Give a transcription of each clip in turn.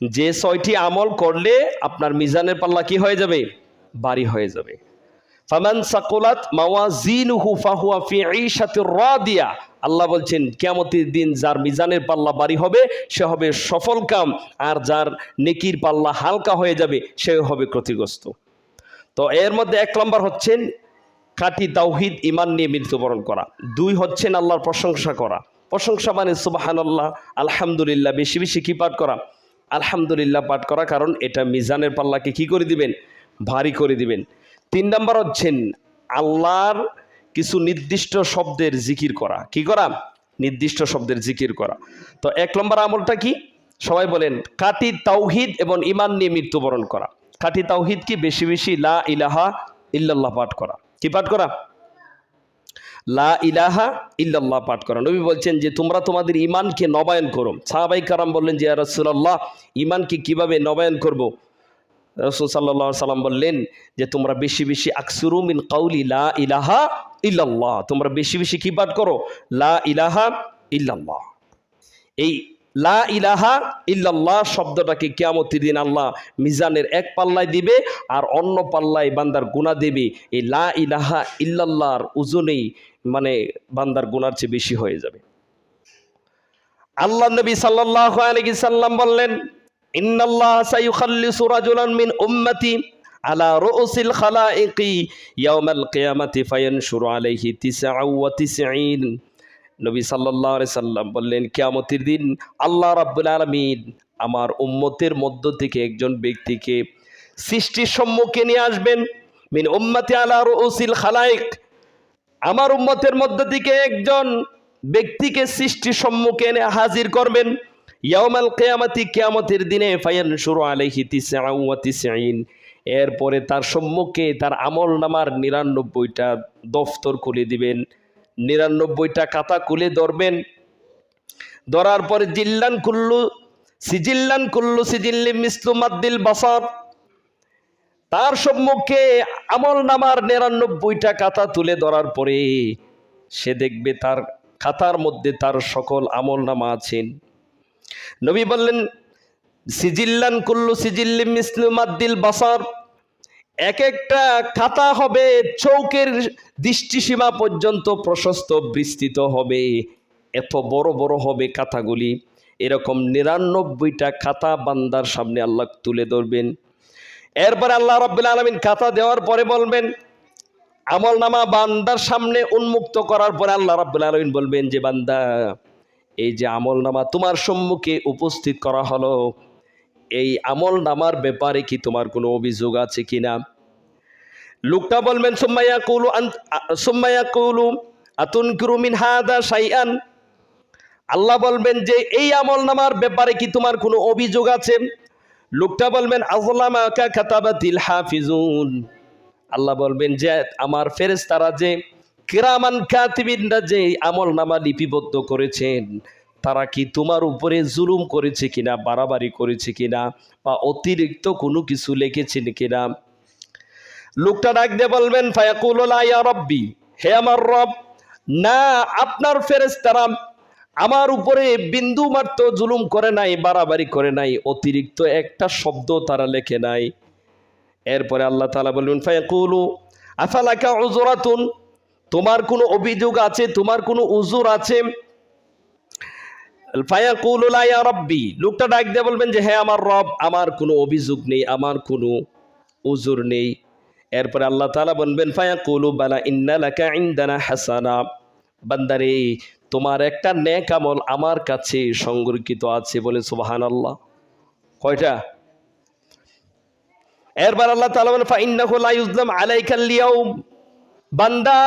যে 6টি আমল করলে আপনার মিজানের পাল্লা কি হয়ে যাবে? ভারী হয়ে যাবে। ফামান সাকুলাত মাওয়াজিনুহু ফাহুয়া ফি ঈশাতির রাদিয়া, আল্লাহ বলছেন কিয়ামতের দিন যার মিজানের পাল্লা ভারী হবে সে হবে সফলকাম, আর যার নেকির পাল্লা হালকা হয়ে যাবে সে হবে ক্ষতিগ্রস্ত। তো এর মধ্যে 1 নম্বর হচ্ছেন খাঁটি তাওহীদ ঈমান নিয়ে মৃত্যুবরণ করা। 2 হচ্ছেন আল্লাহর প্রশংসা করা। প্রশংসা মানে সুবহানাল্লাহ, আলহামদুলিল্লাহ, বেশি বেশি কি পাঠ করা? আলহামদুলিল্লাহ পাঠ করা, কারণ এটা মিজানের পাল্লাকে কি করে দিবেন? ভারী করে দিবেন। 3 নম্বর হচ্ছেন আল্লাহর কিছু নির্দিষ্ট শব্দের জিকির করা। কি করা? নির্দিষ্ট শব্দের জিকির করা। তো 1 নম্বর আমলটা কি? সবাই বলেন, খাঁটি তাওহীদ এবং ঈমান নিয়ে মৃত্যুবরণ করা। খাঁটি তাওহীদ কি? বেশি বেশি লা ইলাহা ইল্লাল্লাহ পাঠ করা। কি পাঠ করা? লা ইলাহা ইল্লাল্লাহ পাঠ করা। নবী বলছেন যে তোমরা তোমাদের ঈমানকে নবায়ন করো। সাহাবায়ে কেরাম বললেন যে ইয়া রাসূলুল্লাহ, ঈমানকে কিভাবে নবায়ন করব? রাসূল সাল্লাল্লাহু আলাইহি সাল্লাম বললেন যে তোমরা বেশি বেশি আকসুরু মিন কাউলি লা ইলাহা ইল্লাল্লাহ, তোমরা বেশি বেশি কি পাঠ করো? লা ইলাহা ইল্লাল্লাহ। এই লা ইলাহা ইল্লাল্লাহ শব্দটাকে কিয়ামতের দিন আল্লাহ মিজানের এক পাল্লায় দিবে আর অন্য পাল্লায় বান্দার গুনাহ দেবে। এই লা ইলাহা ইল্লাল্লাহর ওজনেই মানে বান্দার গুনার চেয়ে বেশি হয়ে যাবে। আল্লাহ নবী সাল্লাল্লাহু আলাইহি সাল্লাম বললেন, ইন্নাল্লাহা সায়ুখাল্লিসু রাজুলান মিন উম্মতি আলা রুউসিল খালাইকি ইয়াউমাল কিয়ামাতি ফায়ানশুরু আলাইহি 99। নবী সাল্লাল্লাহু আলাইহি সাল্লাম বললেন, কিয়ামতের দিন আল্লাহ রাব্বুল আলামিন আমার উম্মতের মধ্য থেকে একজন ব্যক্তিকে সৃষ্টির সম্মুখে নিয়ে আসবেন। মিন উম্মতি আলা রুউসিল খালাইক, আমার উম্মতের মধ্য থেকে একজন ব্যক্তিকে সৃষ্টির সম্মুখে এনে হাজির করবেন। ইয়াউমাল কিয়ামাতি, কিয়ামতের দিনে ফায়ানশুরু আলাইহি 99। এরপরে তার সম্মুখে তার আমলনামার 99টা দফতর খুলে দিবেন, 99টা খাতা খুলে ধরবেন। ধরার পরে জিল্লান কুল্লু সিজিল্লি মিসলু মাদ্দিল বাসার, তার সম্মুখে আমলনামার 99টা খাতা তুলে ধরার পরে সে দেখবে তার খাতার মধ্যে তার সকল আমলনামা আছেন। নবী বললেন, সিজিল্লান কুল্লু সিজিল্লি মিসলু মাদ্দিল বাসার, এক একটা খাতা হবে চৌকের দৃষ্টিসীমা পর্যন্ত প্রশস্ত বিস্তৃত হবে, এত বড় বড় হবে খাতাগুলি। এরকম 99টা খাতা বান্দার সামনে আল্লাহ তুলে ধরবেন। এরপরে আল্লাহ রাব্বুল আলামিন খাতা দেওয়ার পরে বলবেন, আমলনামা বান্দার সামনে উন্মুক্ত করার পরে আল্লাহ রাব্বুল আলামিন বলবেন যে বান্দা, এই যে আমলনামা তোমার সম্মুখে উপস্থিত করা হলো, এই আমলনামার ব্যাপারে কি তোমার কোনো অভিযোগ আছে কিনা? লোকটা বলবেন সুম্মা ইয়াকুলু আতুনকিরু মিন হাদা শাইআন, আল্লাহ বলবেন যে এই আমলনামার ব্যাপারে কি তোমার কোনো অভিযোগ আছে? লোকটা বলবেন আযলামাকা কাতাবাতিল হাফিজুন, আল্লাহ বলবেন যে আমার ফেরেশতারা যে কিরামান কাতিবিনরা যে আমলনামা লিপিবদ্ধ করেছেন তারা কি তোমার উপরে জুলুম করেছে কিনা, বাড়াবাড়ি করেছে কিনা, বা অতিরিক্ত কোনো কিছু লিখেছেন কিনা? লোকটা ডাক দিয়ে বলবেন ফায়াকুলু লা ইয়া রাব্বি, হে আমার রব, না, আপনার ফেরেশতারা আমার উপরে বিন্দু মাত্র জুলুম করে নাই, বাড়াবাড়ি করে নাই, অতিরিক্ত একটা শব্দ তারা লেখে নাই। এরপরে আল্লাহ তাআলা বলবেন ফায়াকুলু আফালাকা উযরাতুন, তোমার কোনো অভিযোগ আছে, তোমার কোনো উযুর আছে? ফায়াকুলু লা ইয়া রাব্বি, লোকটা ডাক দিয়ে বলবেন যে হে আমার রব, আমার কোনো অভিযোগ নেই, আমার কোনো উযুর নেই। এরপরে আল্লাহ তাআলা বলবেন ফায়াকুলু বালা ইন্না লাকা ইনদানা হাসানা, বান্দারে তোমার একটা নেক আমল আমার কাছে সংরক্ষিত আছে, বলে সুবহানাল্লাহ। কয়টা? এরপর আল্লাহ তাআলা বলেন ফাইন্নাহু লা ইউযলাম আলাইকাল ইয়াউম, বান্দা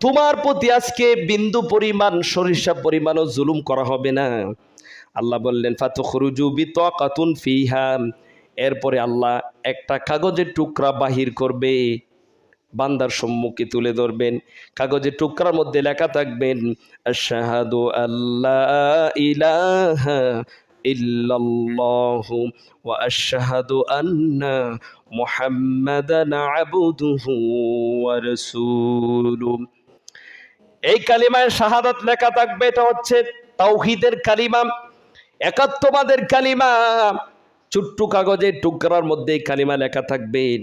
তোমার প্রতি আজকে বিন্দু পরিমাণ সরিষা পরিমাণও জুলুম করা হবে না। আল্লাহ বললেন ফাতুখরুজু বিতাকাতুন ফিহা, এরপরে আল্লাহ একটা কাগজের টুকরা বাহির করবে, বান্দার সম্মুখে তুলে ধরবেন। কাগজের টুকরার মধ্যে লেখা থাকবেন আশহাদু আল্লা ইলাহা ইল্লাল্লাহু ওয়া আশহাদু আন্না মুহাম্মাদান আবদুহু ওয়া রাসূলুহু। এই কালিমায় শাহাদাত লেখা থাকবে, এটা হচ্ছে তাওহীদের কালিমা, একাত্মবাদের কালিমা। ছোট্ট কাগজের টুকরার মধ্যে কালিমা লেখা থাকবেন।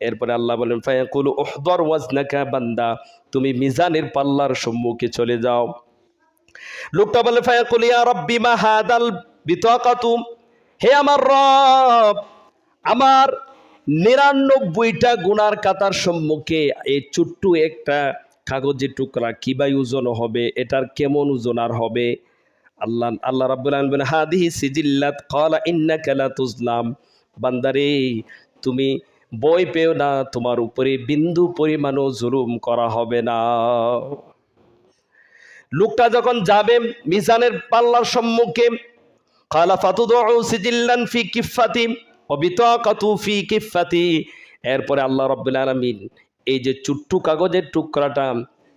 এরপরে আল্লাহ বলেন ফায়াকুলু উহদর ওয়াজনাকা বান্দা, তুমি মিজানের পাল্লার সম্মুখে চলে যাও। লোকটা বলে ফায়াকুল ইয়া রাব্বি মা হাদাল বিতাকাতু, হে আমার রব, আমার ৯৯টা গুনার কাতার সম্মুখে এই ছোট্ট একটা কাগজের টুকরা কি বা ওজন হবে, এটার কেমন ওজন আর হবে? আল্লাহ রাব্বুল আলামিন বলেন হাদিহি সিজিল্লাত ক্বালা ইন্নাকা লা তুজলাম, বান্দারে তুমি ভয় পেও না, তোমার উপরে বিন্দু পরিমাণও জুলুম করা হবে না। লোকটা যখন যাবে মিজানের পাল্লার সম্মুখে, ক্বালা ফাতুদউ সিজিল্লান ফি কিফাতি ওয়া বিতাকাতু ফি কিফাতি, এরপরে আল্লাহ রাব্বুল আলামিন এই যে ছোট্ট কাগজের টুকরাটা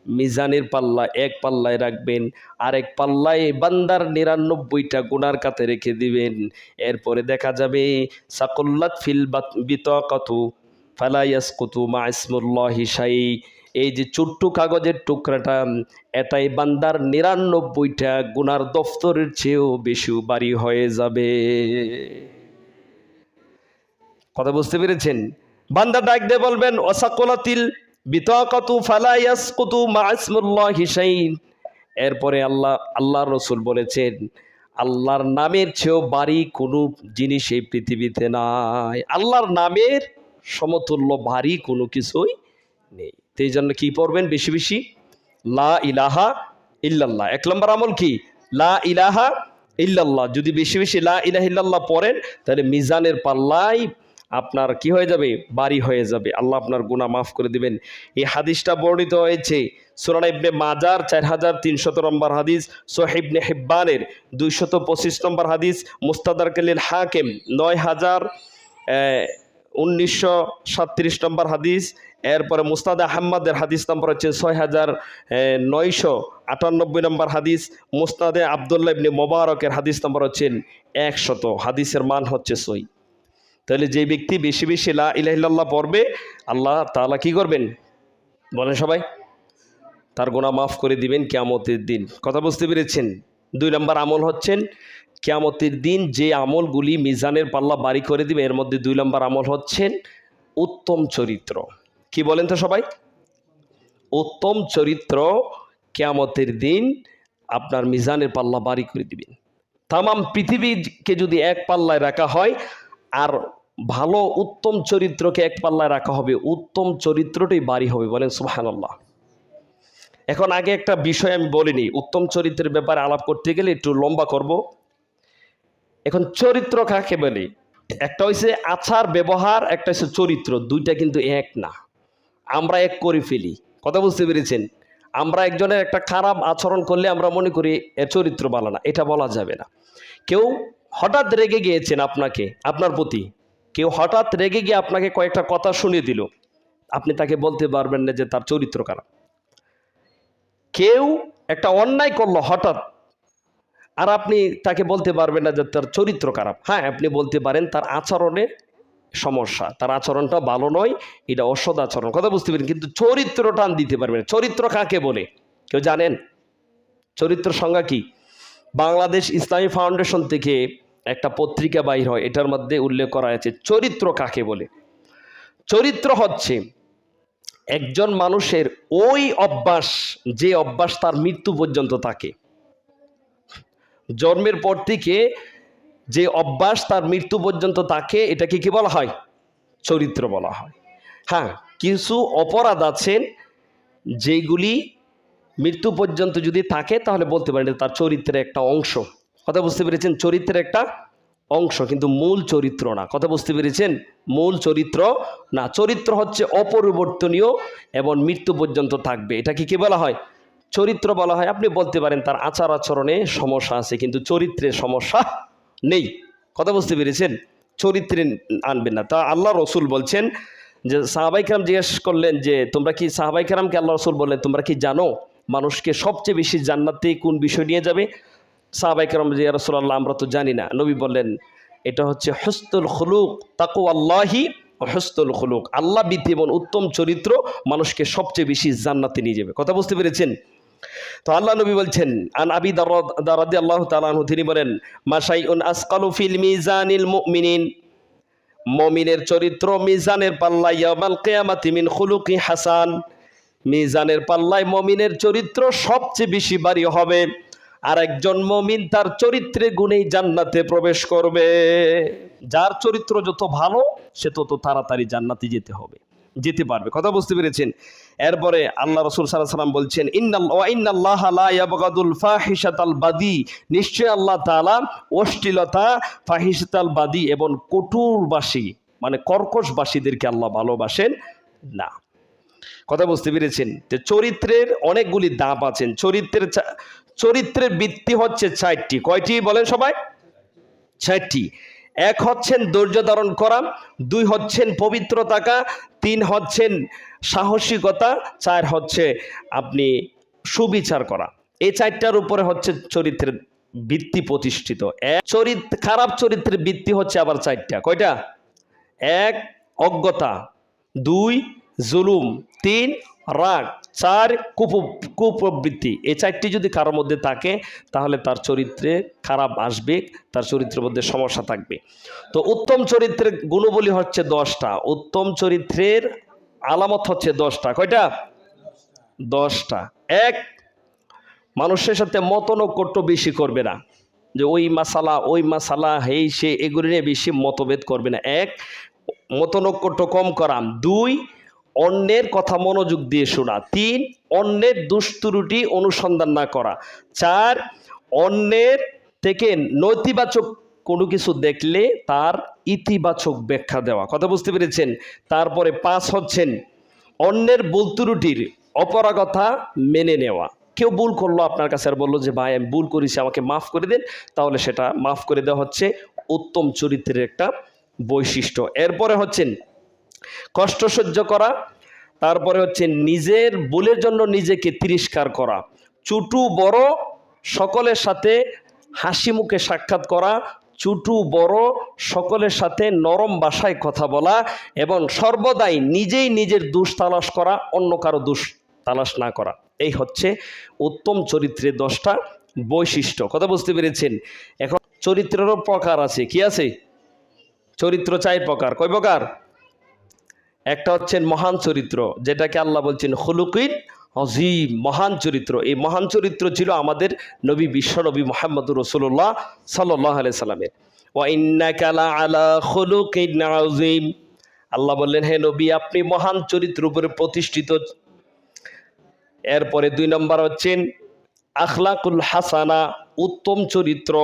মিজানের পাল্লা এক পাল্লায় রাখবেন, আরেক পাল্লায় বান্দার ৯৯টা গুনার কাতে রেখে দিবেন। এরপরে দেখা যাবে সাকুল্লাত ফিল বিতাকাতু ফালা ইয়াসকুতু মা ইসমুল্লাহি শাই, এই যে ছোট্ট কাগজের টুকরাটা এটাই বান্দার ৯৯টা গুনার দফতরের চেয়েও বেশি ভারী হয়ে যাবে। কথা বুঝতে পেরেছেন? বান্দা ডাক দিয়ে বলবেন ওয়াসাকুলাতিল বিতাকাতু ফালা ইয়াসকুতু মা ইসমুল্লাহি শাই। এরপরে আল্লাহর রাসূল বলেছেন আল্লাহর নামের চেয়েও ভারী কোনো জিনিস এই পৃথিবীতে নাই। আল্লাহর নামের সমতুল্য ভারী কোনো কিছুই নেই। তো এই জন্য কি পড়বেন বেশি বেশি? লা ইলাহা ইল্লাল্লাহ। ১ নম্বর আমল কি? লা ইলাহা ইল্লাল্লাহ। যদি বেশি বেশি লা ইলাহা ইল্লাল্লাহ পড়েন তাহলে মিজানের পাল্লায় আপনার কি হয়ে যাবে? ভারী হয়ে যাবে। আল্লাহ আপনার গুনাহ মাফ করে দিবেন। এই হাদিসটা বর্ণিত হয়েছে সুনান ইবনে মাজার ৪৩০০ নম্বর হাদিস, সহিহ ইবনে হিব্বানের ২২৫ নম্বর হাদিস, মুস্তাদরাক লিল হাকিম ৯৯৩৭ নম্বর হাদিস, এরপরে মুস্তাদ আহমদের হাদিস নম্বর হচ্ছে ৬৯৯৮ নম্বর হাদিস, মুস্তাদে আব্দুল্লাহ ইবনে মুবারকের হাদিস নম্বর হচ্ছেন ১০০, হাদিসের মান হচ্ছে সই। তাহলে যে ব্যক্তি বেশি বেশি লা ইলাহা ইল্লাল্লাহ পড়বে আল্লাহ তাআলা কি করবেন বলেন সবাই? তার গুনাহ মাফ করে দিবেন কিয়ামতের দিন। কথা বুঝতে পেরেছেন? ২ নম্বর আমল হচ্ছেন কিয়ামতের দিন যে আমলগুলি মিজানের পাল্লা ভারী করে দিবে, এর মধ্যে ২ নম্বর আমল হচ্ছেন উত্তম চরিত্র। কি বলেন তো সবাই? উত্তম চরিত্র কিয়ামতের দিন আপনার মিজানের পাল্লা ভারী করে দিবেন। তামাম পৃথিবীকে যদি এক পাল্লায় রাখা হয় আর ভালো উত্তম চরিত্রকে এক পাল্লায় রাখা হবে, উত্তম চরিত্রটাই ভারী হবে। বলেন সুবহানাল্লাহ। এখন আগে একটা বিষয় আমি বলিনি, উত্তম চরিত্রের ব্যাপারে আলাপ করতে গেলে একটু লম্বা করব। এখন চরিত্র কাকে বলে? একটা হচ্ছে আচার ব্যবহার, একটা হচ্ছে চরিত্র, দুইটা কিন্তু এক না। আমরা এক করে ফেলি। কথা বুঝতে পেরেছেন? আমরা একজনের একটা খারাপ আচরণ করলে আমরা মনে করি এর চরিত্র ভালো না, এটা বলা যাবে না। কেউ হঠাৎ রেগে গিয়েছেন আপনার প্রতি, কেউ হঠাৎ রেগে গিয়ে আপনাকে কয়েকটা কথা শুনিয়ে দিল, আপনি তাকে বলতে পারবেন না যে তার চরিত্র খারাপ। কেউ একটা অন্যায় করলো হঠাৎ, আর আপনি তাকে বলতে পারবেন না যে তার চরিত্র খারাপ। হ্যাঁ, আপনি বলতে পারেন তার আচরণে সমস্যা, তার আচরণটা ভালো নয়, এটা অসৎ আচরণ। কথা বুঝতে পারেন? কিন্তু চরিত্র টান দিতে পারবেন। চরিত্র কাকে বলে কেউ জানেন? চরিত্র সংজ্ঞা কি? বাংলাদেশ ইসলামী ফাউন্ডেশন থেকে একটা পত্রিকা বাইর হয়, এটার মধ্যে উল্লেখ করা আছে চরিত্র কাকে বলে। চরিত্র হচ্ছে একজন মানুষের ওই অভ্যাস, যে অভ্যাস তার মৃত্যু পর্যন্ত থাকে। জন্মের পর থেকে যে অভ্যাস তার মৃত্যু পর্যন্ত থাকে, এটাকে কি বলা হয়? চরিত্র বলা হয়। হ্যাঁ, কিছু অপরাধ আছেন যেগুলি মৃত্যু পর্যন্ত যদি থাকে তাহলে বলতে পারেন তার চরিত্রের একটা অংশ। কথা বুঝতে পেরেছেন? চরিত্রের একটা অংশ, কিন্তু মূল চরিত্র না। কথা বুঝতে পেরেছেন? মূল চরিত্র না। চরিত্র হচ্ছে অপরিবর্তনীয় এবং মৃত্যু পর্যন্ত থাকবে, এটাকে কি বলা হয়? চরিত্র বলা হয়। আপনি বলতে পারেন তার আচার আচরণে সমস্যা আছে, কিন্তু চরিত্রে সমস্যা নেই। কথা বুঝতে পেরেছেন? চরিত্রে আনবেন না। তা আল্লাহ রসুল বলছেন যে সাহাবাই কেরাম জিজ্ঞেস করলেন যে তোমরা কি, সাহাবাই কেরামকে আল্লাহ রসুল বললেন তোমরা কি জানো মানুষকে সবচেয়ে বেশি জান্নাতে কোন বিষয় নিয়ে যাবে? সাহাবাই কেরাম যে ইয়া রাসূলুল্লাহ আমরা তো জানি না। নবী বললেন এটা হচ্ছে হুসনুল খুলুক, তাকওয়াল্লাহি ওয়া হুসনুল খুলুক। আল্লাহ ভীতি এবং উত্তম চরিত্র মানুষকে সবচেয়ে বেশি জান্নাতে নিয়ে যাবে। কথা বুঝতে পেরেছেন? তো আল্লাহ নবী বলছেন আন আবি দারদা রাদিয়াল্লাহু তাআলা আনহু, তিনি বলেন মা শাইউন আসকালু ফিল মিজানিল মুমিনিন মুমিনের চরিত্র মিজানের পাল্লায় ইয়াউমাল কিয়ামাতি মিন খুলুকি হাসান, মিজানের পাল্লায় মুমিনের চরিত্র সবচেয়ে বেশি ভারী হবে। আর একজন মুমিন তার চরিত্রে গুণেই জান্নাতে প্রবেশ করবে। যার চরিত্র যত ভালো সে তত তাড়াতাড়ি জান্নাতে যেতে পারবে। কথা বুঝতে পেরেছেন? এরপরে আল্লাহ রাসূল সাল্লাল্লাহু আলাইহি ওয়াসাল্লাম বলছেন ইন্নাল্লাহা লা ইয়াবগাদুল ফাহিশাতাল বাদি, নিশ্চয় আল্লাহ তাআলা অশ্লীলতা, ফাহিশাতাল বাদি এবং কটুরবাসী মানে কর্কশবাসীদেরকে আল্লাহ ভালোবাসেন না। কথা বুঝতে পেরেছেন? যে চরিত্রের অনেকগুলি ধাপ আছেন। চরিত্রের ভিত্তি হচ্ছে 4টি। কয়টি বলেন সবাই? 4টি। 1 হচ্ছেন ধৈর্য ধারণ করা, 2 হচ্ছেন পবিত্র থাকা, 3 হচ্ছেন সাহসিকতা, 4 হচ্ছে আপনি সুবিচার করা। এই 4টার উপরে হচ্ছে চরিত্রের ভিত্তি প্রতিষ্ঠিত। খারাপ চরিত্রের ভিত্তি হচ্ছে আবার 4টা। কয়টা? 1 অজ্ঞতা, 2 জুলুম, 3 রাগ, 4 কুপ্রবৃত্তি। এই 4টি যদি কারোর মধ্যে থাকে তাহলে তার চরিত্রে খারাপ আসবে, তার চরিত্রের মধ্যে সমস্যা থাকবে। তো উত্তম চরিত্রের গুণবলী হচ্ছে 10টা, উত্তম চরিত্রের আলামত হচ্ছে 10টা। কয়টা? 10টা। 1, মানুষের সাথে মতনৈক্য বেশি করবে না, যে ওই মাসালা হেই সে এগুলি নিয়ে বেশি মতভেদ করবে না। 1, মতনৈক্য কম করা। 2, অন্যের কথা মনোযোগ দিয়ে শোনা। 3, অন্যের দুষ্ত্রুটি অনুসন্ধান না করা। 4, অন্যের থেকে নৈতিবাচক কোনো কিছু দেখলে তার ইতিবাচক ব্যাখ্যা দেওয়া। কথা বুঝতে পেরেছেন? তারপরে 5 হচ্ছেন অন্যের ভুল ত্রুটির অপরাগতা মেনে নেওয়া। কেউ ভুল করলো আপনার কাছে আর বললো যে ভাই আমি ভুল করেছি, আমাকে মাফ করে দেন, তাহলে সেটা মাফ করে দেওয়া হচ্ছে উত্তম চরিত্রের একটা বৈশিষ্ট্য। এরপরে হচ্ছেন কষ্ট সহ্য করা। তারপরে হচ্ছে নিজের ভুলের জন্য নিজেকে তিরস্কার করা। ছোট বড় সকলের সাথে হাসি মুখে সাক্ষাৎ করা, ছোট বড় সকলের সাথে নরম ভাষায় কথা বলা এবং সর্বদাই নিজেই নিজের দোষ তালাশ করা, অন্য কারো দোষ তালাশ না করা। এই হচ্ছে উত্তম চরিত্রের 10টা বৈশিষ্ট্য। কথা বুঝতে পেরেছেন? এখন চরিত্রেরও প্রকার আছে। কি আছে? চরিত্র 4 প্রকার। কয় প্রকার? একটা হচ্ছেন মহান চরিত্র, যেটাকে আল্লাহ বলছেন খুলুকিন আযীম, মহান চরিত্র। এই মহান চরিত্র ছিল আমাদের নবী বিশ্বনবী মুহাম্মদুর রাসূলুল্লাহ সাল্লাল্লাহু আলাইহি সাল্লামের। ওয়া ইন্নাকা লাআলা খুলুকিন আযীম, আল্লাহ বললেন হে নবী আপনি মহান চরিত্রের উপরে প্রতিষ্ঠিত। এরপরে 2 নম্বর হচ্ছেন আখলাকুল হাসানা, উত্তম চরিত্র।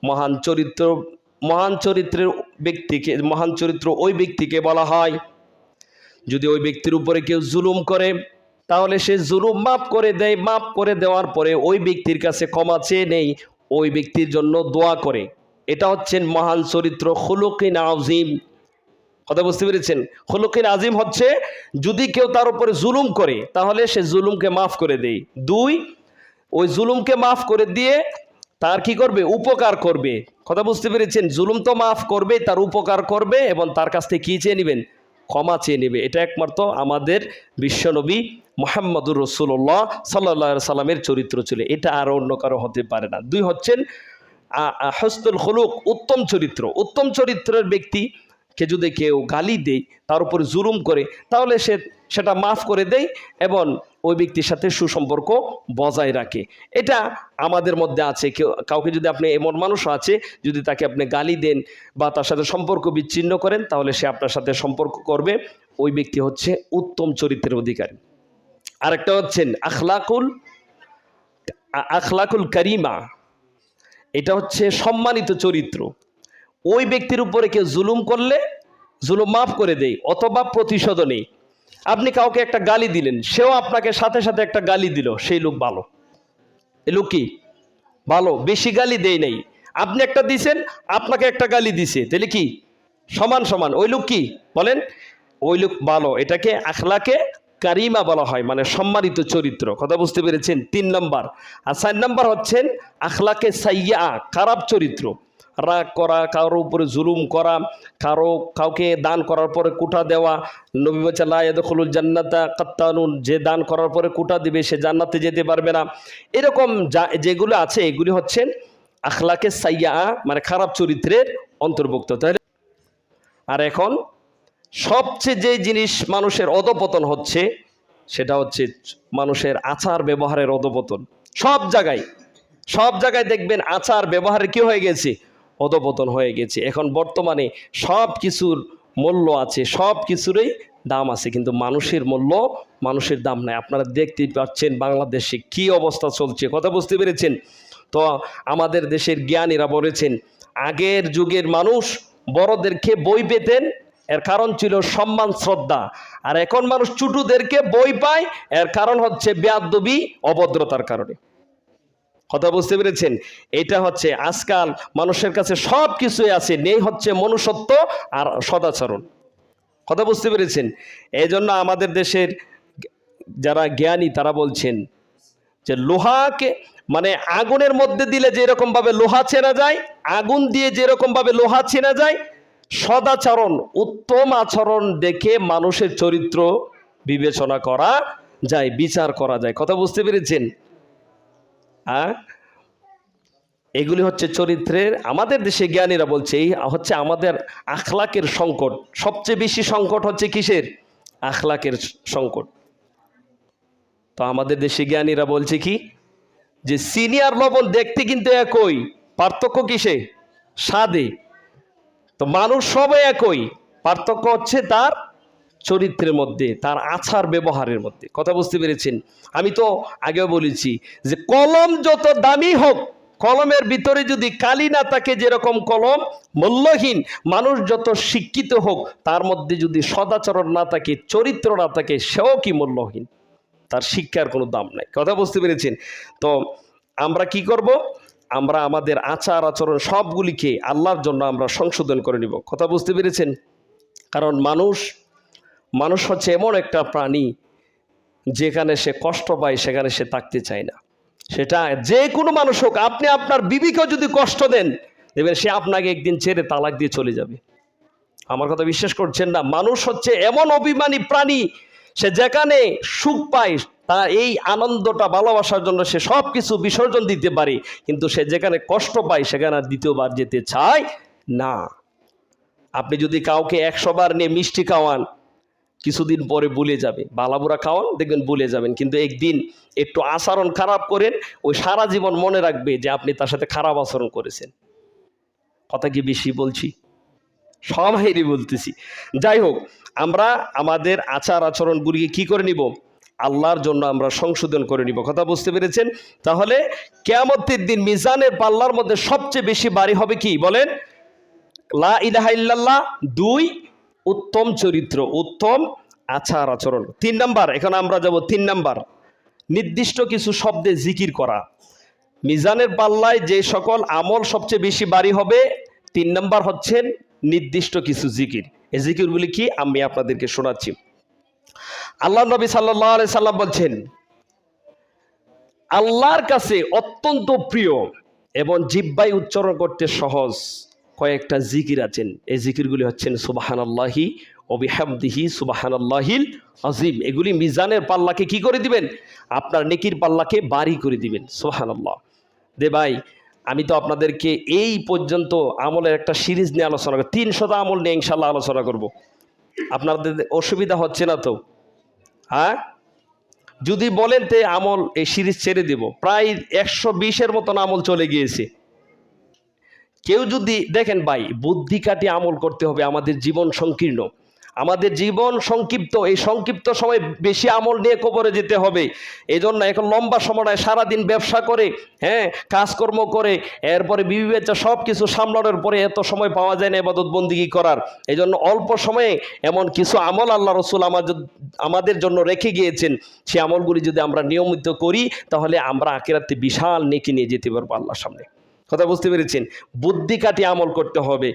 মহান চরিত্রের ব্যক্তিকে, মহান চরিত্র ওই ব্যক্তিকে বলা হয় যদি ওই ব্যক্তির উপরে কেউ জুলুম করে তাহলে সে জুলুম মাফ করে দেয়, মাফ করে দেওয়ার পরে ওই ব্যক্তির কাছে ক্ষমা চেয়ে নেই, ওই ব্যক্তির জন্য দোয়া করে। এটা হচ্ছেন মহান চরিত্র, খুলুকিন আযীম। কথা বুঝতে পেরেছেন? খুলুকিন আযীম হচ্ছে যদি কেউ তার উপরে জুলুম করে তাহলে সে জুলুমকে মাফ করে দেয়। 2, ওই জুলুমকে মাফ করে দিয়ে তার কি করবে? উপকার করবে। কথা বুঝতে পেরেছেন? জুলুম তো মাফ করবে, তার উপকার করবে এবং তার কাছ থেকে কি চেয়ে নেবেন? ক্ষমা চেয়ে নেবে। এটা একমাত্র আমাদের বিশ্বনবী মুহাম্মদুর রাসূলুল্লাহ সাল্লাল্লাহু আলাইহি সাল্লামের চরিত্র ছিল। এটা আর অন্য কারো হতে পারে না। 2 হচ্ছেন হুসনুল খুলুক, উত্তম চরিত্র। উত্তম চরিত্রের ব্যক্তিকে যদি কেউ গালি দেয়, তার উপরে জুলুম করে, তাহলে সেটা মাফ করে দেয় এবং ওই ব্যক্তির সাথে সুসম্পর্ক বজায় রাখে। এটা আমাদের মধ্যে আছে। কাউকে যদি আপনি, এমন মানুষ আছে যদি তাকে আপনি গালি দেন বা তার সাথে সম্পর্ক বিচ্ছিন্ন করেন তাহলে সে আপনার সাথে সম্পর্ক করবে। ওই ব্যক্তি হচ্ছে উত্তম চরিত্রের অধিকারী। আরেকটা হচ্ছেন আখলাকুল কারিমা, এটা হচ্ছে সম্মানিত চরিত্র। ওই ব্যক্তির উপরে কেউ জুলুম করলে জুলুম মাফ করে দেয় অথবা প্রতিশোধ নেই। আপনি কাউকে একটা গালি দিলেন, সেও আপনাকে সাথে সাথে একটা গালি দিল, সেই লোক ভালো। এই লোক কি ভালো? বেশি গালি দেয় নাই, আপনি একটা দিছেন, আপনাকে একটা গালি দিছে, তাহলে কি সমান সমান? ওই লোক কি বলেন? ওই লোক ভালো। এটাকে আখলাকে কারিমা বলা হয়, মানে সম্মানিত চরিত্র। কথা বুঝতে পেরেছেন? 3 নম্বর। আর 4 নম্বর হচ্ছেন আখলাকে সাইয়্যা, খারাপ চরিত্র। রাগ করা, কারোর উপরে জুলুম করা, কাউকে দান করার পরে কুটা দেওয়া। নবী বলেছেন লা ইয়াদখুলুল জান্নাতা কাত্তানুন, যে দান করার পরে কুটা দিবে সে জান্নাতে যেতে পারবে না। এরকম যেগুলো আছে এগুলি হচ্ছেন আখলাকে সাইয়্যা, মানে খারাপ চরিত্রের অন্তর্ভুক্ত। তাহলে আর এখন সবচেয়ে যে জিনিস মানুষের অধপতন হচ্ছে সেটা হচ্ছে মানুষের আচার ব্যবহারের অধপতন। সব জায়গায় দেখবেন আচার ব্যবহারের কি হয়ে গেছে, অধপতন হয়ে গেছে। এখন বর্তমানে সব কিছুর মূল্য আছে, সব কিছুরই দাম আছে, কিন্তু মানুষের মূল্য, মানুষের দাম নাই। আপনারা দেখতেই পাচ্ছেন বাংলাদেশে কি অবস্থা চলছে, কথা বুঝতে পেরেছেন? তো আমাদের দেশের জ্ঞানীরা বলেছেন আগের যুগের মানুষ বড়দেরকে বই পেতেন, এর কারণ ছিল সম্মান শ্রদ্ধা। আর এখন মানুষ ছোটদেরকে বই পায়, এর কারণ হচ্ছে বেয়াদবি, অভদ্রতার কারণে। কথা বুঝতে পেরেছেন? এটা হচ্ছে আজকাল মানুষের কাছে সব কিছুই আছে, নেই হচ্ছে মনুষ্যত্ব আর সদাচরণ। কথা বুঝতে পেরেছেন? এই জন্য আমাদের দেশের যারা জ্ঞানী তারা বলছেন যে লোহাকে মানে আগুনের মধ্যে দিলে যেরকম ভাবে লোহা চেনা যায়, আগুন দিয়ে যেরকম ভাবে লোহা চেনা যায়, সদাচরণ উত্তম আচরণ দেখে মানুষের চরিত্র বিবেচনা করা যায়, বিচার করা যায়। কথা বুঝতে পেরেছেন? এগুলি হচ্ছে চরিত্রের, আমাদের দেশে জ্ঞানীরা বলছে এই হচ্ছে আমাদের আখলাকের সংকট। সবচেয়ে বেশি সংকট হচ্ছে কিসের? আখলাকের সংকট। তো আমাদের দেশে জ্ঞানীরা বলছে কি, যে চিনি আর লবণ দেখতে কিন্তু একই, পার্থক্য কিসে? স্বাদে। তো মানুষ সবাই একই, পার্থক্য হচ্ছে তার চরিত্রের মধ্যে, তার আচার ব্যবহারের মধ্যে। কথা বুঝতে পেরেছেন? আমি তো আগেও বলেছি যে কলম যত দামি হোক, কলমের ভিতরে যদি কালি না থাকে, যেরকম কলম মূল্যহীন, মানুষ যত শিক্ষিত হোক তার মধ্যে যদি সদাচরণ না থাকে, চরিত্র না থাকে, সেও কি মূল্যহীন, তার শিক্ষার কোনো দাম নাই। কথা বুঝতে পেরেছেন? তো আমরা কি করব? আমরা আমাদের আচার আচরণ সবগুলিকে আল্লাহর জন্য আমরা সংশোধন করে নিব। কথা বুঝতে পেরেছেন? কারণ মানুষ হচ্ছে এমন একটা প্রাণী, যেখানে সে কষ্ট পায় সেখানে সে থাকতে চায় না। সেটা যে কোনো মানুষ হোক, আপনি আপনার বিবিকেও যদি কষ্ট দেন, দেখবেন সে আপনাকে একদিন ছেড়ে তালাক দিয়ে চলে যাবে। আমার কথা বিশ্বাস করছেন না? মানুষ হচ্ছে এমন অভিমানী প্রাণী, সে যেখানে সুখ পায় তার এই আনন্দটা, ভালোবাসার জন্য সে সব কিছু বিসর্জন দিতে পারে, কিন্তু সে যেখানে কষ্ট পায় সেখানে আর দ্বিতীয়বার যেতে চায় না। আপনি যদি কাউকে 100 বার নিয়ে মিষ্টি খাওয়ান, কিছুদিন পরে ভুলে যাবে। বালাবুরা খাওয়ান, দেখবেন ভুলে যাবেন, কিন্তু একদিন একটু আচরণ খারাপ করেন, ওই সারা জীবন মনে রাখবে যে আপনি তার সাথে খারাপ আচরণ করেছেন। কথা কি বেশি বলছি? সবাইরই বলতেছি। যাই হোক, আমরা আমাদের আচার আচরণগুলিকে কি করে নিব? আল্লাহর জন্য আমরা সংশোধন করে নিব। কথা বুঝতে পেরেছেন? তাহলে কিয়ামতের দিন মিজানের পাল্লার মধ্যে সবচেয়ে বেশি ভারী হবে কি বলেন? লা ইলাহা ইল্লাল্লাহ, 2 উত্তম চরিত্র, উত্তম আচার আচরণ। 3 নাম্বার, এখন আমরা যাব 3 নাম্বার, নির্দিষ্ট কিছু শব্দে জিকির করা। মিজানের পাল্লায় যে সকল আমল সবচেয়ে বেশি ভারী হবে, 3 নাম্বার হচ্ছেন নির্দিষ্ট কিছু জিকির। এই জিকিরগুলি কি আমি আপনাদেরকে শোনাচ্ছি। আল্লাহ নবী সাল্লাল্লাহু আলাইহি সাল্লাম বলছেন, আল্লাহর কাছে অত্যন্ত প্রিয় এবং জিহ্বায় উচ্চারণ করতে সহজ কয়েকটা জিকির আছেন। এই জিকিরগুলি হচ্ছেন সুবহানাল্লাহি ওয়া বিহামদিহি সুবহানাল্লাহিল আযীম। এগুলি মিজানের পাল্লাকে কি করে দিবেন? আপনার নেকির পাল্লাকে ভারী করে দিবেন। সুবহানাল্লাহ। দে ভাই, আমি তো আপনাদেরকে এই পর্যন্ত আমলের একটা সিরিজ নিয়ে আলোচনা করব, 300টা আমল নিয়ে ইনশাআল্লাহ আলোচনা করব। আপনাদের অসুবিধা হচ্ছে না তো? হ্যাঁ, যদি বলেন তে আমল এই সিরিজ ছেড়ে দেব। প্রায় 120-এর মতন আমল চলে গিয়েছে। কেউ যদি দেখেন ভাই, বুদ্ধি কাটিয়ে আমল করতে হবে। আমাদের জীবন সংকীর্ণ, আমাদের জীবন সংক্ষিপ্ত, এই সংক্ষিপ্ত সময় বেশি আমল নিয়ে কবরে যেতে হবে। এই জন্য এখন লম্বা সময় সারাদিন ব্যবসা করে, হ্যাঁ, কাজকর্ম করে, এরপরে বিবি বাচ্চা সব কিছু সামলানোর পরে এত সময় পাওয়া যায় না ইবাদত বন্দিগি করার। এই জন্য অল্প সময়ে এমন কিছু আমল আল্লাহ রসুল আমাদের জন্য রেখে গিয়েছেন। সে আমলগুলি যদি আমরা নিয়মিত করি, তাহলে আমরা আখিরাতে বিশাল নেকি নিয়ে যেতে পারবো আল্লাহর সামনে। কথা বুঝতে পেরেছেন? বুদ্ধি কাটিয়ে আমল করতে হবে।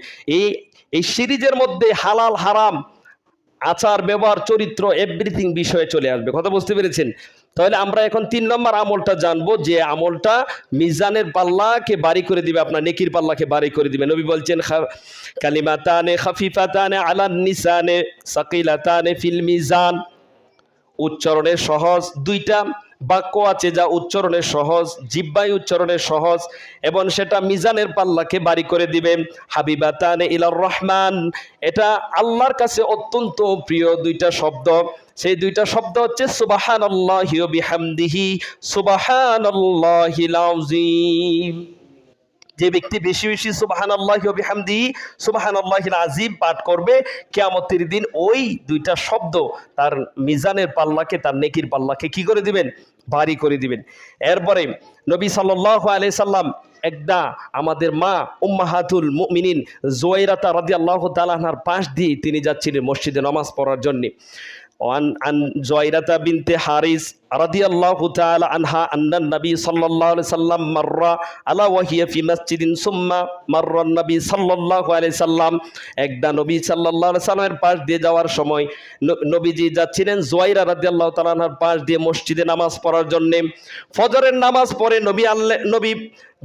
এই সিরিজের মধ্যে হালাল হারাম, আচার ব্যবহার, চরিত্র, এভরিথিং বিষয়ে চলে আসবে। কথা বুঝতে পেরেছেন? তাহলে আমরা এখন 3 নম্বর আমলটা জানবো, যে আমলটা মিজানের পাল্লাকে ভারী করে দিবে, আপনার নেকির পাল্লাকে ভারী করে দিবে। নবী বলছেন, কালিমাতানে খাফিফাতানে আলান নিসানে সাকিলাতানে ফিল মিজান। উচ্চারণে সহজ, 2টা বাক্য আছে যা উচ্চারণে সহজ, জিহ্বায় উচ্চারণে সহজ, এবং সেটা মিজানের পাল্লাকে ভারী করে দিবে। হাবিবাতান ইলার রহমান, এটা আল্লাহর কাছে অত্যন্ত প্রিয় দুইটা শব্দ। সেই দুইটা শব্দ হচ্ছে সুবহানাল্লাহি ওয়া বিহামদিহি, সুবহানাল্লাহিল আযীম। যে ব্যক্তি বেশি বেশি সুবহানাল্লাহি ওয়া বিহামদিহি সুবহানাল্লাহিল আযীম পাঠ করবে, কিয়ামতের দিন ওই দুইটা শব্দ তার মিজানের পাল্লাকে, তার নেকির পাল্লাকে কি করে দিবেন? ভারী করে দিবেন। এরপরে নবী সাল্লাল্লাহু আলাইহি সাল্লাম একদা আমাদের মা উম্মাহাতুল মুমিনিন জুয়াইরাতা রাদিয়াল্লাহু তাআলা আনহার পাশ দিয়ে তিনি যাচ্ছিলেন মসজিদে নামাজ পড়ার জন্য। عن زهيرة بنت حارث رضي الله تعالى عنها أن النبي صلى الله عليه وسلم مر على وهي في مسجد ثم مر النبي صلى الله عليه وسلم একদা নবী সাল্লাল্লাহু আলাইহি সাল্লামের পাশ দিয়ে যাওয়ার সময় নবীজি যাচ্ছিলেন জুয়াইরা রাদিয়াল্লাহু তাআলা আনহার পাশ দিয়ে মসজিদে নামাজ পড়ার জন্য। ফজরের নামাজ পড়ে নবী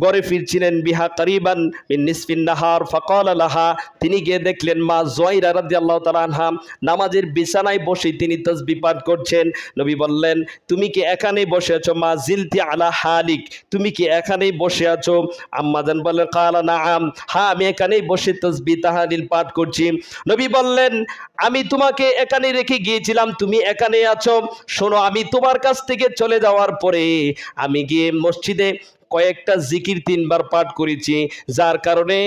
ঘরে ফিরছিলেন, বিহা কারিবান মিন নিসফিন নাহার ফাকালা লাহা, তিনি গিয়ে দেখলেন মা জুয়াইরা রাদিয়াল্লাহু তাআলা আনহা নামাজের বিছানায় বসে তিনি তাসবিহ পাঠ করছেন। নবী বললেন, তুমি কি এখানেই বসে আছো? মা জিলতি আলা হালিক, তুমি কি এখানেই বসে আছো? আম্মা জান বললেন, কালা নাআম, হ্যাঁ আমি এখানেই বসে তাসবিহ তাহলিল পাঠ করছি। নবী বললেন, আমি তোমাকে এখানে রেখে গিয়েছিলাম, তুমি এখানেই আছো। শোনো, আমি তোমার কাছ থেকে চলে যাওয়ার পরে আমি গিয়ে মসজিদে কয়েকটা জিকির 3 বার পাঠ করেছি, যার কারণে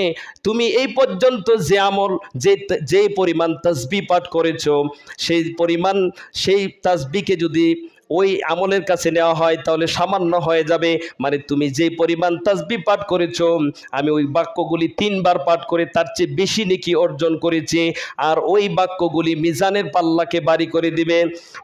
তুমি এই পর্যন্ত যে আমল, যে পরিমাণ তাসবিহ পাঠ করেছো, সেই তাসবিহকে যদি ওই আমলের কাছে নেওয়া হয় তাহলে সামান্য হয়ে যাবে। মানে তুমি যে পরিমাণ তাসবিহ পাঠ করেছো, আমি ওই বাক্যগুলি 3 বার পাঠ করে তার চেয়ে বেশি নেকি অর্জন করেছি, আর ওই বাক্যগুলি মিজানের পাল্লাকে ভারী করে দিবে।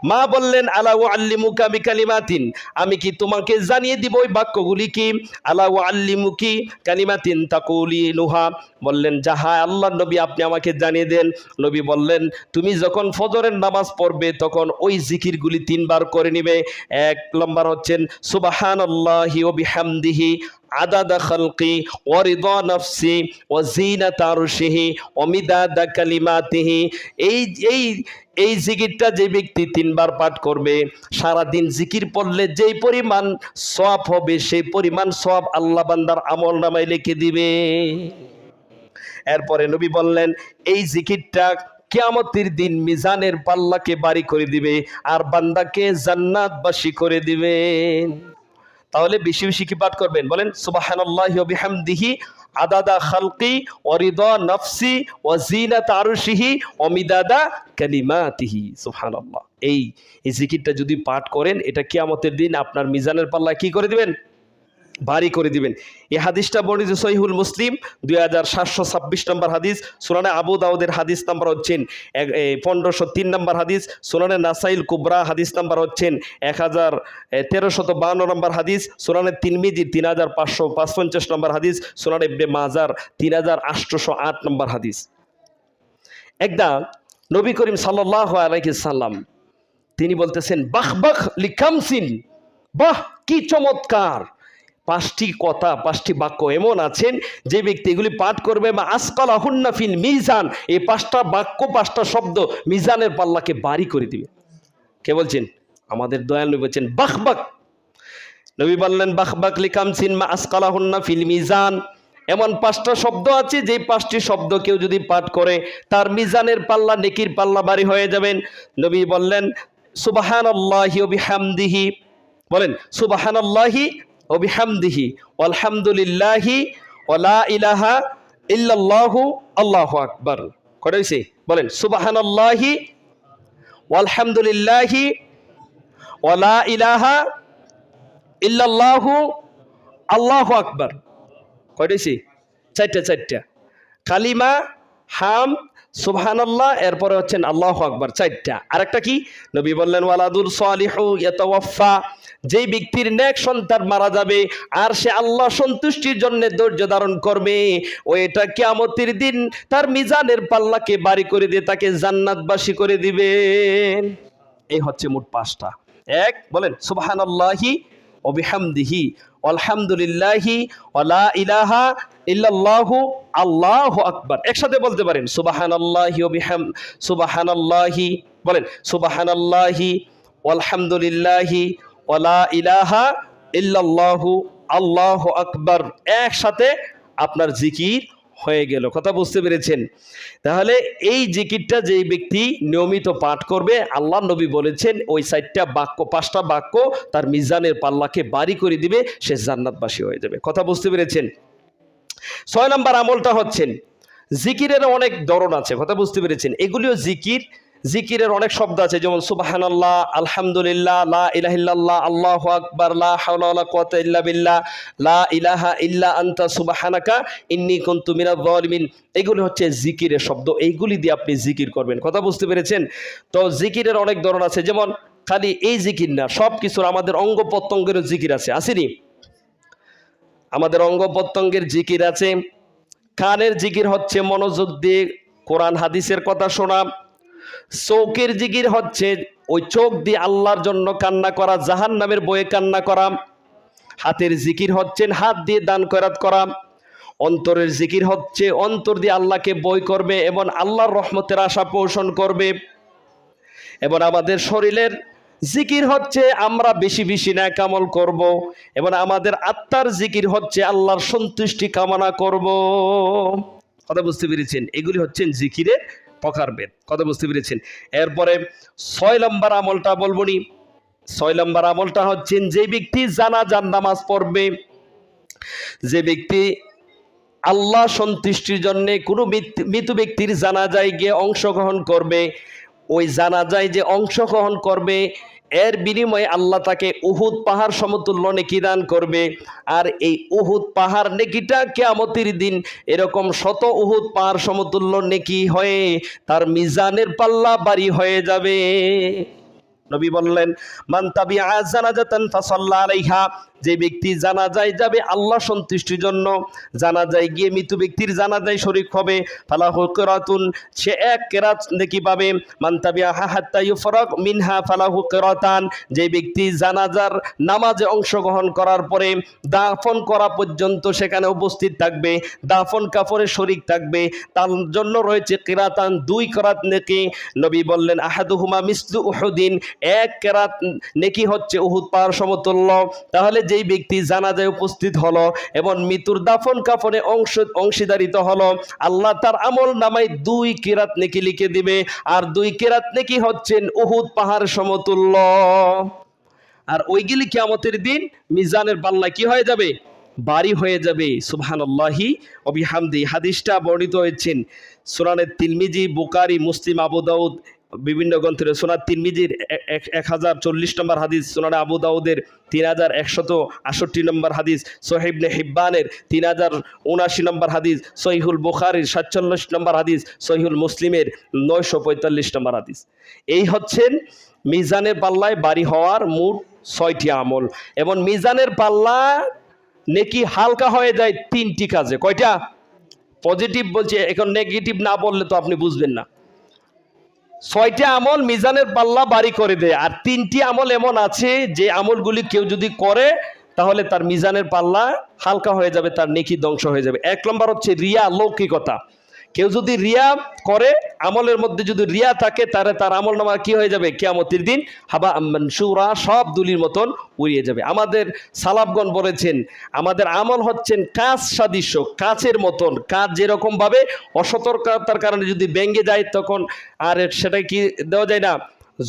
মা বললেন, আলা উআল্লিমুকা বিকালিমাতিন, আমি কি তোমাকে জানিয়ে দিব ওই বাক্যগুলি কি? আলা উআল্লিমুকি কালিমাতিন তাকুলিনুহা, বললেন যাহা আল্লাহর নবী আপনি আমাকে জানিয়ে দেন। নবী বললেন, তুমি যখন ফজরের নামাজ পড়বে তখন ওই জিকিরগুলি 3 বার করে নিবে। 1 নম্বর হচ্ছেন সুবহানাল্লাহি ওয়া বিহামদিহি আদাদা খালকি ওয়া রিদা নাফসি ওয়া জিনাতা আরশিহি ওয়া মিদাদা কালিমাতিহি। এই জিকিরটা যে ব্যক্তি 3 বার পাঠ করবে, সারা দিন জিকির পড়লে যেই পরিমাণ সওয়াব হবে সেই পরিমাণ সওয়াব আল্লাহ বান্দার আমলনামায় লিখে দিবে। এরপরে নবী বললেন, এই জিকিরটা কিয়ামতের দিন মিজানের পাল্লাকে ভারী করে দিবে আর বান্দাকে জান্নাতবাসী করে দিবে। তাহলে বেশি বেশি কি পাঠ করবেন? বলেন সুবহানাল্লাহি ওয়া বিহামদিহি আদাদা খালকি ওয়া রিদা নাফসি ওয়া জিনাতা আরশিহি ওয়া মিদাদা কালিমাতিহি। সুবহানাল্লাহ। এই জিকিরটা যদি পাঠ করেন, এটা কিয়ামতের দিন আপনার মিজানের পাল্লা কি করে দিবেন? ভারী করে দিবেন। এই হাদিসটা বর্ণিত সহিহুল মুসলিম 2726 নম্বর হাদিস, সুনানে আবু দাউদের হাদিস নাম্বার হচ্ছেন 1503 নম্বর হাদিস, সুনানে নাসাইল কুবরা হাদিস নাম্বার হচ্ছেন 1352 নম্বর হাদিস, সুনানে তিরমিজির 3555 নম্বর হাদিস, সুনানে ইবনে মাজার 3808 নম্বর হাদিস। একদা নবী করিম সাল্লাল্লাহু আলাইহি সাল্লাম তিনি বলতেছেন, বাহ বাহ লিকামসিন, বাহ কি চমৎকার 5টি কথা, 5টি বাক্য এমন আছেন যে ব্যক্তি এগুলি পাঠ করবে, মা আসকালাহুন্না ফিল মিজান, এই 5টা বাক্য, 5টা শব্দ মিজানের পাল্লাকে ভারী করে দিবে। কে বলছেন? আমাদের দয়াল নবী বলছেন বাহ বাক। নবী বললেন বাহ বাক লিকামসিন মা আসকালাহুন্না ফিল মিজান, এমন 5টা শব্দ আছে যে 5টি শব্দ কেউ যদি পাঠ করে তার মিজানের পাল্লা, নেকির পাল্লা ভারী হয়ে যাবেন। নবী বললেন সুবহানাল্লাহি ওয়া বিহামদিহি, বলেন সুবহানাল্লাহি ওয়া বিহামদিহি আলহামদুলিল্লাহি ওয়া লা ইলাহা ইল্লাল্লাহু আল্লাহু আকবার। কয়টা হইছে? বলেন সুবহানাল্লাহি ওয়া আলহামদুলিল্লাহি ওয়া লা ইলাহা ইল্লাল্লাহু আল্লাহু আকবার। কয়টা হইছে? 4টা। কালিমা, হাম, সুবহানাল্লাহ, এরপরে হচ্ছেন আল্লাহু আকবার, 4টা। আরেকটা কি? নবী বললেন ওয়ালাদুল সালিহু ইয়াতাওয়াফা, যেই ব্যক্তির নেক সন্তান মারা যাবে আর সে আল্লাহ সন্তুষ্টির জন্য ধৈর্য ধারণ করবে, ওইটা কিয়ামতের দিন তার মিজানের পাল্লাকে ভারী করে দিয়ে তাকে জান্নাতবাসী করে দিবেন। এই হচ্ছে মোট 5টা। 1 বলেন সুবহানাল্লাহি ওয়া বিহামদিহি আলহামদুলিল্লাহি ওয়া লা ইলাহা ইল্লাল্লাহু আল্লাহু আকবার। একসাথে বলতে পারেন সুবহানাল্লাহি ওয়া সুবহানাল্লাহি, বলেন সুবহানাল্লাহি আলহামদুলিল্লাহি ওয়ালা ইলাহা ইল্লাল্লাহু আল্লাহু আকবার, একসাথে আপনার জিকির হয়ে গেল। কথা বুঝতে পেরেছেন? তাহলে এই জিকিরটা যেই ব্যক্তি নিয়মিত পাঠ করবে, আল্লাহ নবী বলেছেন ওই 4টা বাক্য 5টা বাক্য তার মিজানের পাল্লাকে ভারী করে দিবে, সে জান্নাতবাসী হয়ে যাবে। কথা বুঝতে পেরেছেন? 6 নম্বর আমলটা হচ্ছেন, জিকিরের অনেক ধরন আছে। কথা বুঝতে পেরেছেন? এগুলিও জিকির, জিকিরের অনেক শব্দ আছে, যেমন সুবহানাল্লাহ, আলহামদুলিল্লাহ, লা ইলাহা ইল্লাল্লাহ, আল্লাহু আকবার, লা হাওলা ওয়ালা কুওয়াতা ইল্লা বিল্লাহ, লা ইলাহা ইল্লা আনতা সুবহানাকা ইন্নী কুনতু মিনাজ জালিমিন। এগুলি হচ্ছে জিকিরের শব্দ, এইগুলি দিয়ে আপনি জিকির করবেন। কথা বুঝতে পেরেছেন? তো জিকিরের অনেক ধরন আছে, যেমন খালি এই জিকির না, সব কিছুর আমাদের অঙ্গ প্রত্যঙ্গেরও জিকির আছে, আসেনি? আমাদের অঙ্গ প্রত্যঙ্গের জিকির আছে। কানের জিকির হচ্ছে মনোযোগ দিয়ে কোরআন হাদিসের কথা শোনা। চোখের জিকির হচ্ছে ওই চোখ দিয়ে আল্লাহর জন্য কান্না করা, জাহান্নামের বয়ে কান্না করা। হাতের জিকির হচ্ছেন হাত দিয়ে দান খয়রাত করা। অন্তরের জিকির হচ্ছে অন্তর দিয়ে আল্লাহকে বই করবে এবং আল্লাহর রহমতের আশা পোষণ করবে। এবং আমাদের শরীরের জিকির হচ্ছে আমরা বেশি বেশি নেক আমল করব, এবং আমাদের আত্মার জিকির হচ্ছে আল্লাহর সন্তুষ্টি কামনা করব। কথা বুঝতে পেরেছেন? এগুলি হচ্ছেন জিকিরের প্রকারভেদ। কথা বুঝতে পেরেছেন? এরপরে 6 নম্বর আমলটা বলবো নি। 6 নম্বর আমলটা হচ্ছেন, যে ব্যক্তি জানাজার নামাজ পড়বে, যে ব্যক্তি আল্লাহ সন্তুষ্টির জন্য কোনো মৃত ব্যক্তির জানাজায় গিয়ে অংশগ্রহণ করবে, ওই জানাজায় যে অংশগ্রহণ করবে এর বিনিময়ে আল্লাহ তাকে উহুদ পাহাড় সমতুল্য নেকি দান করবে। আর এই উহুদ পাহাড় নেকিটা কিয়ামতের দিন এরকম শত উহুদ পাহাড় সমতুল্য নেকি হয়ে তার মিজানের পাল্লা ভারী হয়ে যাবে। নবী বললেন, মান তাবিআ জানাজাতান ফাসাল্লা আলাইহা, যে ব্যক্তি জানাজায় যাবে আল্লাহ সন্তুষ্টির জন্য, জানাজায় গিয়ে মৃত ব্যক্তির জানাজায় শরীক হবে, ফালাহু কিরাতুন, সে এক কিরাত নেকি পাবে। মান তাবিআহা হাত্তা ইউফরাগ মিনহা ফালাহু কিরাতান, যে ব্যক্তি জানাজার নামাজে অংশগ্রহণ করার পরে দাফন করা পর্যন্ত সেখানে উপস্থিত থাকবে, দাফন কাফনে শরীক থাকবে, তার জন্য রয়েছে কিরাতান, 2 কিরাত নেকি। নবী বললেন, আহাদুহুমা মিসলু উহুদিন, এক কেরাত নেকি হচ্ছে উহুদ পাহাড় সমতুল্য। তাহলে যেই ব্যক্তি জানাজায় উপস্থিত হলো এবং মৃত্যুর দাফন কাফনে অংশীদারিত হলো, আল্লাহ তার আমল নামায় 2 কিরাত নেকি লিখে দিবে, আর 2 কিরাত নেকি হচ্ছেন উহুদ পাহাড় সমতুল্য। আর ওইগুলি কিয়ামতের দিন মিজানের পাল্লা কি হয়ে যাবে? ভারী হয়ে যাবে। সুবহানাল্লাহি ওয়া বিহামদি। হাদিসটা বর্ণিত হয়েছেন সুনানে তিরমিজি, বুখারী, মুসলিম, আবু দাউদ, বিভিন্ন গ্রন্থের। সুনান তিরমিজির 1040 নম্বর হাদিস, সুনানে আবু দাউদের 3168 নম্বর হাদিস, সহিহ ইবনে হিব্বানের 3079 নম্বর হাদিস, সহিহুল বুখারীর 47 নম্বর হাদিস, সহিহুল মুসলিমের 945 নম্বর হাদিস। এই হচ্ছেন মিজানের পাল্লায় ভারী হওয়ার মোট 6টি আমল। এবং মিজানের পাল্লা নেকি হালকা হয়ে যায় 3টি কাজে। কয়টা? পজিটিভ বলছে, এখন নেগেটিভ না বললে তো আপনি বুঝবেন না। 6টা আমল মিজানের পাল্লা ভারী করে দেয়, আর 3টি আমল এমন আছে যে আমলগুলি কেউ যদি করে তাহলে তার মিজানের পাল্লা হালকা হয়ে যাবে, তার নেকি ধ্বংস হয়ে যাবে। 1 নম্বর হচ্ছে রিয়া, লৌকিকতা। কেউ যদি রিয়া করে, আমলের মধ্যে যদি রিয়া থাকে, তাহলে তার আমল নামা কি হয়ে যাবে? কিয়ামতের দিন হাবা মানসুরা, সব দুলির মতন উড়িয়ে যাবে। আমাদের সালাফগণ বলেছেন, আমাদের আমল হচ্ছেন কাঁচ সাদৃশ্য, কাঁচের মতন। কাঁচ যেরকম ভাবে অসতর্কতার কারণে যদি ভেঙে যায় তখন আর সেটা কি দেওয়া যায় না,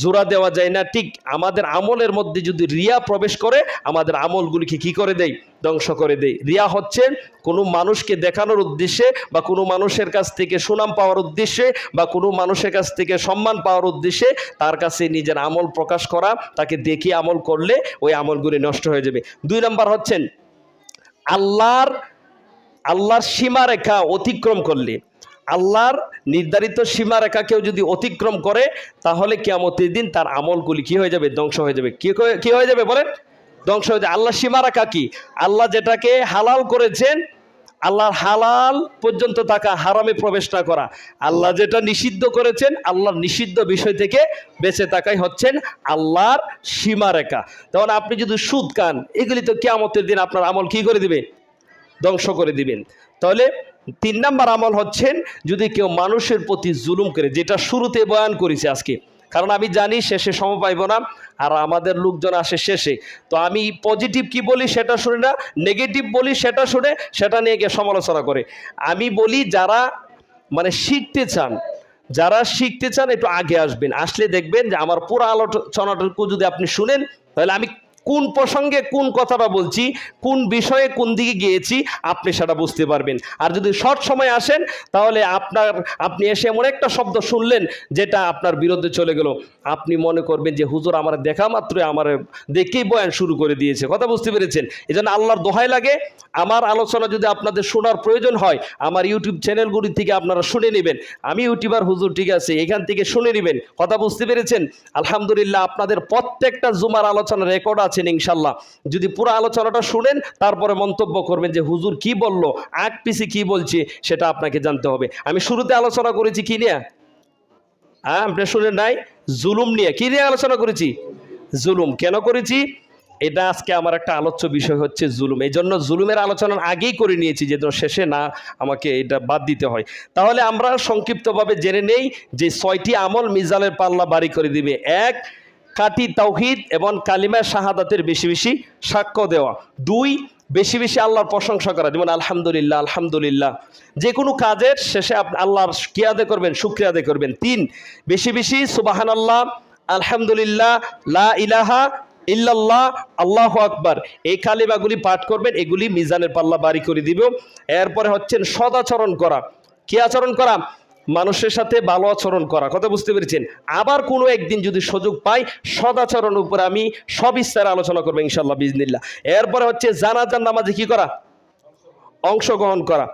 জোড়া দেওয়া যায় না, ঠিক আমাদের আমলের মধ্যে যদি রিয়া প্রবেশ করে আমাদের আমলগুলিকে কি করে দেয়? ধ্বংস করে দেয়। রিয়া হচ্ছে কোনো মানুষকে দেখানোর উদ্দেশ্যে বা কোনো মানুষের কাছ থেকে সুনাম পাওয়ার উদ্দেশ্যে বা কোনো মানুষের কাছ থেকে সম্মান পাওয়ার উদ্দেশ্যে তার কাছে নিজের আমল প্রকাশ করা, তাকে দেখে আমল করলে ওই আমলগুলি নষ্ট হয়ে যাবে। 2 নম্বর হচ্ছেন আল্লাহর সীমারেখা অতিক্রম করলে, আল্লাহর নির্ধারিত সীমারেখা কেউ যদি অতিক্রম করে তাহলে কিয়ামতের দিন তার আমলগুলি কি হয়ে যাবে? ধ্বংস হয়ে যাবে। কি হয়ে যাবে বলেন? ধ্বংস হয়ে যাবে। আল্লাহর সীমারেখা কি? আল্লাহ যেটাকে হালাল করেছেন, আল্লাহর হালাল পর্যন্ত থাকা, হারামে প্রবেশ না করা। আল্লাহ যেটা নিষিদ্ধ করেছেন, আল্লাহর নিষিদ্ধ বিষয় থেকে বেঁচে থাকাই হচ্ছেন আল্লাহর সীমারেখা। তখন আপনি যদি সুদ খান, এগুলি তো কিয়ামতের দিন আপনার আমল কি করে দিবে? ধ্বংস করে দিবেন। তাহলে 3 নম্বর আমল হচ্ছেন, যদি কেউ মানুষের প্রতি জুলুম করে, যেটা শুরুতে বয়ান করেছে আজকে, কারণ আমি জানি শেষে সময় পাইব না, আর আমাদের লোকজন আসে শেষে। তো আমি পজিটিভ কি বলি সেটা শুনে না, নেগেটিভ বলি সেটা শুনে সেটা নিয়ে গিয়ে সমালোচনা করে। আমি বলি যারা মানে শিখতে চান, যারা শিখতে চান একটু আগে আসবেন, আসলে দেখবেন যে আমার পুরো আলোচনাটুকু যদি আপনি শুনেন, তাহলে আমি কোন প্রসঙ্গে কোন কথাটা বলছি, কোন বিষয়ে কোন দিকে গিয়েছি, আপনি সেটা বুঝতে পারবেন। আর যদি শর্ট সময় আসেন, তাহলে আপনি এসে এমন একটা শব্দ শুনলেন যেটা আপনার বিরুদ্ধে চলে গেল, আপনি মনে করবেন যে হুজুর আমার দেখা মাত্রই আমার দেখেই বয়ান শুরু করে দিয়েছে। কথা বুঝতে পেরেছেন? এই জন্য আল্লাহর দোহাই লাগে, আমার আলোচনা যদি আপনাদের শোনার প্রয়োজন হয়, আমার ইউটিউব চ্যানেলগুলি থেকে আপনারা শুনে নেবেন। আমি ইউটিউবার হুজুর, ঠিক আছে, এখান থেকে শুনে নেবেন। কথা বুঝতে পেরেছেন? আলহামদুলিল্লাহ, আপনাদের প্রত্যেকটা জুমার আলোচনা রেকর্ড আছেন ইনশাল্লাহ। যদি পুরো আলোচনাটা শুনেন, তারপরে মন্তব্য করবেন যে হুজুর কি বলল, আগ পিছে কি বলছে, সেটা আপনাকে জানতে হবে। আমি শুরুতে আলোচনা করেছি কি নিয়ে? আপনি শুনেন নাই? জুলুম নিয়ে। কি নিয়ে আলোচনা করেছি? জুলুম। কেন করেছি? এটা আজকে আমার একটা আলোচ্য বিষয় হচ্ছে জুলুম। এই জন্য জুলুমের আলোচনা আগেই করে নিয়েছি, যেন শেষে না আমাকে এটা বাদ দিতে হয়। তাহলে আমরা সংক্ষিপ্তভাবে জেনে নেই যে 6টি আমল মিজানের পাল্লা বাড়ি করে দিবে। 1, খাঁটি তাওহীদ এবং কালিমা শাহাদাতের বেশি বেশি সাক্ষ্য দেওয়া। 2, বেশি বেশি আল্লাহর প্রশংসা করা, যেমন আলহামদুলিল্লাহ আলহামদুলিল্লাহ। যে কোনো কাজের শেষে আপনি আল্লাহর কি আদায় করবেন? শুকরিয়া আদায় করবেন। 3, বেশি বেশি সুবহানাল্লাহ আলহামদুলিল্লাহ লা ইলাহা ইল্লাল্লাহ আল্লাহু আকবার, এই কালিমাগুলি পাঠ করবেন। এগুলি মিজানের পাল্লা বাড়ি করে দিবে। এরপরে হচ্ছেন সদাচরণ করা। কি আচরণ করা? মানুষের সাথে ভালো আচরণ করা। কথা বুঝতে পেরেছেন? আবার কোনো একদিন যদি সুযোগ পাই, সদাচরণের উপর আমি সবিস্তারে আলোচনা করবো ইনশাল্লাহ বিজনিল্লাহ। এরপরে হচ্ছে জানাজার নামাজে কি করা? অংশগ্রহণ করা।